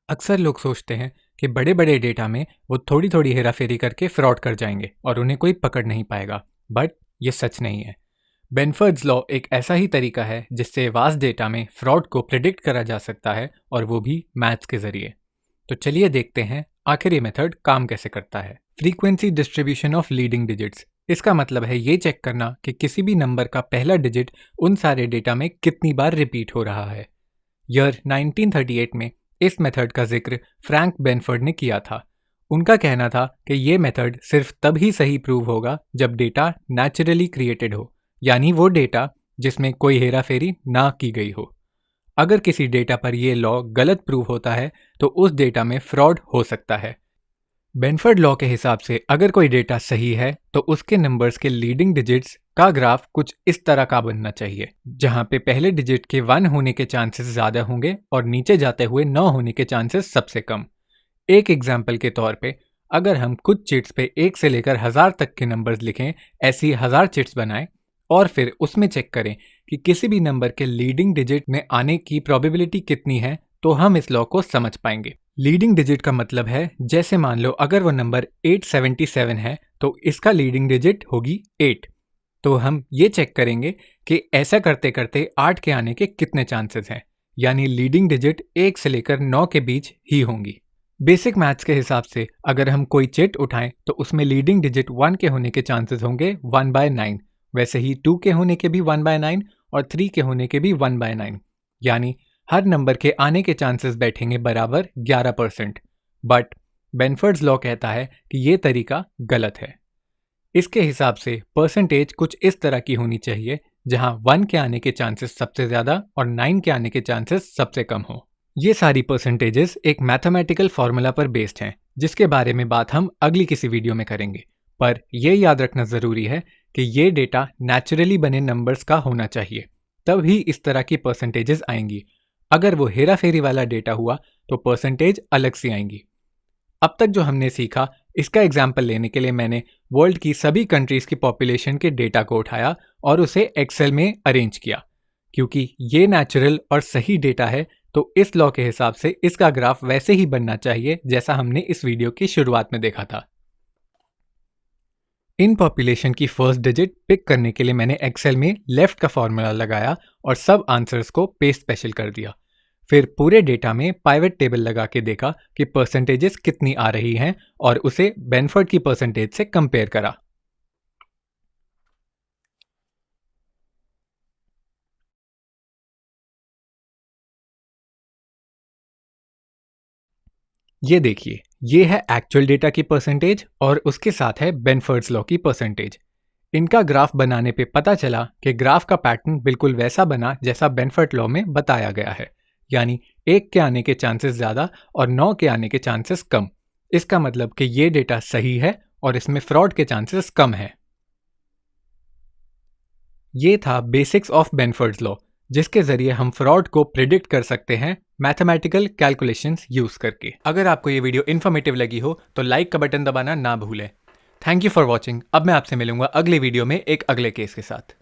अक्सर लोग सोचते हैं कि बड़े बड़े डेटा में वो थोड़ी थोड़ी हेराफेरी करके फ्रॉड कर जाएंगे और उन्हें कोई पकड़ नहीं पाएगा। बट ये सच नहीं है। बेनफर्ड्स लॉ एक ऐसा ही तरीका है जिससे वास्ट डेटा में फ्रॉड को प्रिडिक्ट करा जा सकता है, और वो भी मैथ्स के जरिए। तो चलिए देखते हैं आखिर ये मेथड काम कैसे करता है। Frequency distribution of leading digits, इसका मतलब है ये चेक करना कि किसी भी नंबर का पहला डिजिट उन सारे डेटा में कितनी बार रिपीट हो रहा है। ईयर 1938 में इस मेथड का जिक्र फ्रैंक बेनफर्ड ने किया था। उनका कहना था कि ये मेथड सिर्फ तब ही सही प्रूव होगा जब डेटा नेचुरली क्रिएटेड हो, यानी वो डेटा जिसमें कोई हेराफेरी ना की गई हो। अगर किसी डेटा पर यह लॉ गलत प्रूव होता है तो उस डेटा में फ्रॉड हो सकता है। बेनफर्ड लॉ के हिसाब से अगर कोई डेटा सही है तो उसके नंबर्स के लीडिंग डिजिट्स का ग्राफ कुछ इस तरह का बनना चाहिए, जहां पे पहले डिजिट के 1 होने के चांसेस ज़्यादा होंगे और नीचे जाते हुए 9 होने के चांसेस सबसे कम। एक एग्जाम्पल के तौर पे अगर हम कुछ चिट्स पे 1 से लेकर 1000 तक के नंबर्स लिखें, ऐसी 1000 चिट्स बनाएं और फिर उसमें चेक करें कि किसी भी नंबर के लीडिंग डिजिट में आने की प्रोबेबिलिटी कितनी है, तो हम इस लॉ को समझ पाएंगे। लीडिंग डिजिट का मतलब है, जैसे मान लो अगर वो नंबर 877 है तो इसका लीडिंग डिजिट होगी 8। तो हम ये चेक करेंगे कि ऐसा करते करते 8 के आने के कितने चांसेस हैं, यानी लीडिंग डिजिट 1 से लेकर 9 के बीच ही होंगी। बेसिक मैथ्स के हिसाब से अगर हम कोई चिट उठाएं तो उसमें लीडिंग डिजिट 1 के होने के चांसेस होंगे 1/9, वैसे ही 2 के होने के भी 1/9 और 3 के होने के भी 1/9, यानी हर नंबर के आने के चांसेस बैठेंगे बराबर 11%। बट बेनफर्ड्स लॉ कहता है कि ये तरीका गलत है। इसके हिसाब से परसेंटेज कुछ इस तरह की होनी चाहिए, जहां 1 के आने के चांसेस सबसे ज़्यादा और 9 के आने के चांसेस सबसे कम हो। ये सारी परसेंटेजेस एक मैथमेटिकल फॉर्मूला पर बेस्ड हैं, जिसके बारे में बात हम अगली किसी वीडियो में करेंगे। पर यह याद रखना ज़रूरी है कि ये डेटा नेचुरली बने नंबर्स का होना चाहिए, तब ही इस तरह की परसेंटेजेस आएंगी। अगर वो हेरा फेरी वाला डेटा हुआ तो परसेंटेज अलग सी आएंगी। अब तक जो हमने सीखा, इसका एग्जाम्पल लेने के लिए मैंने वर्ल्ड की सभी कंट्रीज की पॉपुलेशन के डेटा को उठाया और उसे एक्सेल में अरेंज किया। क्योंकि ये नेचुरल और सही डेटा है तो इस लॉ के हिसाब से इसका ग्राफ वैसे ही बनना चाहिए जैसा हमने इस वीडियो की शुरुआत में देखा था। इन पॉपुलेशन की फर्स्ट डिजिट पिक करने के लिए मैंने एक्सेल में लेफ्ट का फॉर्मूला लगाया और सब आंसर्स को पेस्ट स्पेशल कर दिया। फिर पूरे डेटा में पाइवट टेबल लगा के देखा कि परसेंटेजेस कितनी आ रही हैं और उसे बेनफर्ड की परसेंटेज से कंपेयर करा। ये देखिए, ये है एक्चुअल डेटा की परसेंटेज और उसके साथ है बेनफर्ड्स लॉ की परसेंटेज। इनका ग्राफ बनाने पे पता चला कि ग्राफ का पैटर्न बिल्कुल वैसा बना जैसा बेनफर्ड लॉ में बताया गया है, यानी 1 के आने के चांसेस ज़्यादा और 9 के आने के चांसेस कम। इसका मतलब कि ये डेटा सही है और इसमें फ्रॉड के चांसेस कम हैं। ये था बेसिक्स ऑफ बेनफर्ड्स लॉ, जिसके जरिए हम फ्रॉड को प्रिडिक्ट कर सकते हैं मैथमेटिकल कैलकुलेशंस यूज करके। अगर आपको ये वीडियो इन्फॉर्मेटिव लगी हो तो लाइक का बटन दबाना ना भूलें। Thank you for watching. अब मैं आपसे मिलूंगा अगले वीडियो में एक अगले केस के साथ।